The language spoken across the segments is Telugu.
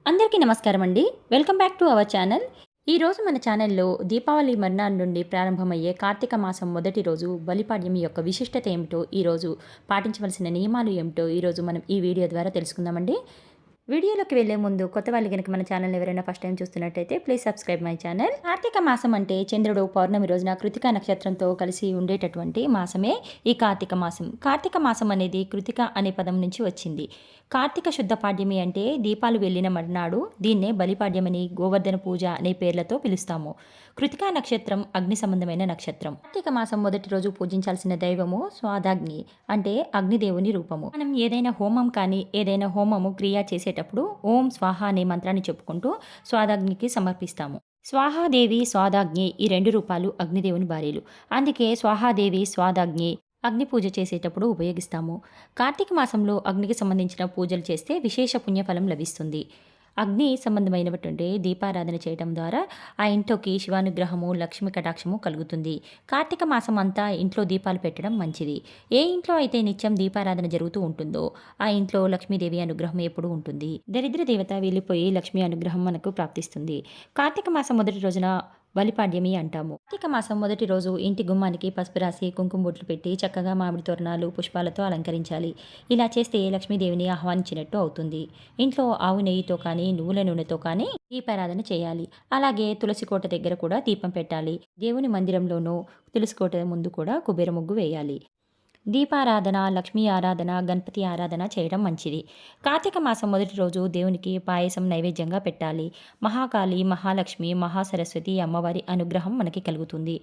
అందరికీ నమస్కారం అండి. Welcome back to our channel. ఈరోజు మన ఛానల్లో దీపావళి మర్నాడు నుండి ప్రారంభమయ్యే కార్తీక మాసం మొదటి రోజు బలిపాడ్యం యొక్క విశిష్టత ఏమిటో, ఈరోజు పాటించవలసిన నియమాలు ఏమిటో ఈరోజు మనం ఈ వీడియో ద్వారా తెలుసుకుందామండి. వీడియోలోకి వెళ్లే ముందు కొత్త వాళ్ళు కనుక మన ఛానల్ ఎవరైనా ఫస్ట్ టైం చూస్తున్నట్టయితే please subscribe my channel. Kartika మాసం అంటే చంద్రుడు పౌర్ణమి రోజున కృతికా నక్షత్రంతో కలిసి ఉండేటటువంటి మాసమే ఈ కార్తీక మాసం. కార్తీక మాసం అనేది కృతిక అనే పదం నుంచి వచ్చింది. కార్తీక శుద్ధ పాడ్యమి అంటే దీపాలు వెళ్లిన మర్నాడు. దీన్నే బలిపాడ్యమని, గోవర్ధన పూజ అనే పేర్లతో పిలుస్తాము. కృతికా నక్షత్రం అగ్ని సంబంధమైన నక్షత్రం. కార్తీక మాసం మొదటి రోజు పూజించాల్సిన దైవము స్వాదాగ్ని, అంటే అగ్నిదేవుని రూపము. మనం ఏదైనా హోమం కానీ ఏదైనా హోమము క్రియ చేసేటప్పుడు ఓం స్వాహ అనే మంత్రాన్ని చెప్పుకుంటూ స్వాదాగ్నికి సమర్పిస్తాము. స్వాహాదేవి, స్వాదాగ్ని ఈ రెండు రూపాలు అగ్నిదేవుని భార్యలు. అందుకే స్వాహాదేవి, స్వాదాగ్ని అగ్ని పూజ చేసేటప్పుడు ఉపయోగిస్తాము. కార్తీక మాసంలో అగ్నికి సంబంధించిన పూజలు చేస్తే విశేష పుణ్యఫలం లభిస్తుంది. అగ్ని సంబంధమైనటువంటి దీపారాధన చేయడం ద్వారా ఆ ఇంట్లోకి శివానుగ్రహము, లక్ష్మి కటాక్షము కలుగుతుంది. కార్తీక మాసం అంతా ఇంట్లో దీపాలు పెట్టడం మంచిది. ఏ ఇంట్లో అయితే నిత్యం దీపారాధన జరుగుతూ ఉంటుందో ఆ ఇంట్లో లక్ష్మీదేవి అనుగ్రహం ఎప్పుడూ ఉంటుంది. దరిద్ర దేవత వెళ్ళిపోయి లక్ష్మీ అనుగ్రహం మనకు ప్రాప్తిస్తుంది. కార్తీక మాసం మొదటి రోజున బలిపాడ్యమి అంటాము. కార్తీక మాసం మొదటి రోజు ఇంటి గుమ్మానికి పసుపు రాసి కుంకుమ బొట్లు పెట్టి చక్కగా మామిడి తోరణాలు, పుష్పాలతో అలంకరించాలి. ఇలా చేస్తే లక్ష్మీదేవిని ఆహ్వానించినట్టు అవుతుంది. ఇంట్లో ఆవు నెయ్యితో కానీ నువ్వుల నూనెతో కానీ దీపారాధన చేయాలి. అలాగే తులసి కోట దగ్గర కూడా దీపం పెట్టాలి. దేవుని మందిరంలోనూ తులసి కోట ముందు కూడా కుబేర ముగ్గు వేయాలి. దీపారాధన, లక్ష్మీ ఆరాధన, గణపతి ఆరాధన చేయడం మంచిది. కార్తీక మాసం మొదటి రోజు దేవునికి పాయసం నైవేద్యంగా పెట్టాలి. మహాకాళి, మహాలక్ష్మి, మహాసరస్వతి అమ్మవారి అనుగ్రహం మనకి కలుగుతుంది.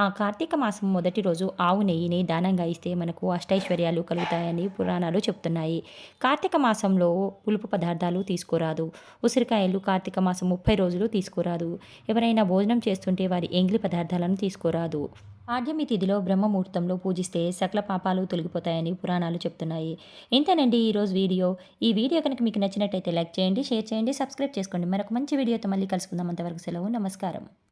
ఆ కార్తీక మాసం మొదటి రోజు ఆవు నెయ్యిని దానంగా ఇస్తే మనకు అష్టైశ్వర్యాలు కలుగుతాయని పురాణాలు చెప్తున్నాయి. కార్తీక మాసంలో పులుపు పదార్థాలు తీసుకోరాదు. ఉసిరికాయలు కార్తీక మాసం 30 రోజులు తీసుకోరాదు. ఎవరైనా భోజనం చేస్తుంటే వారి ఎంగిలి పదార్థాలను తీసుకోరాదు. పాడ్యమి తిథిలో బ్రహ్మముహూర్తంలో పూజిస్తే సకల పాపాలు తొలగిపోతాయని పురాణాలు చెప్తున్నాయి. ఇంతేనండి ఈరోజు వీడియో. ఈ వీడియో కనుక మీకు నచ్చినట్టయితే లైక్ చేయండి, షేర్ చేయండి, సబ్స్క్రైబ్ చేసుకోండి. మరొక మంచి వీడియోతో మళ్ళీ కలుసుకుందాం. అంతవరకు సెలవు. నమస్కారం.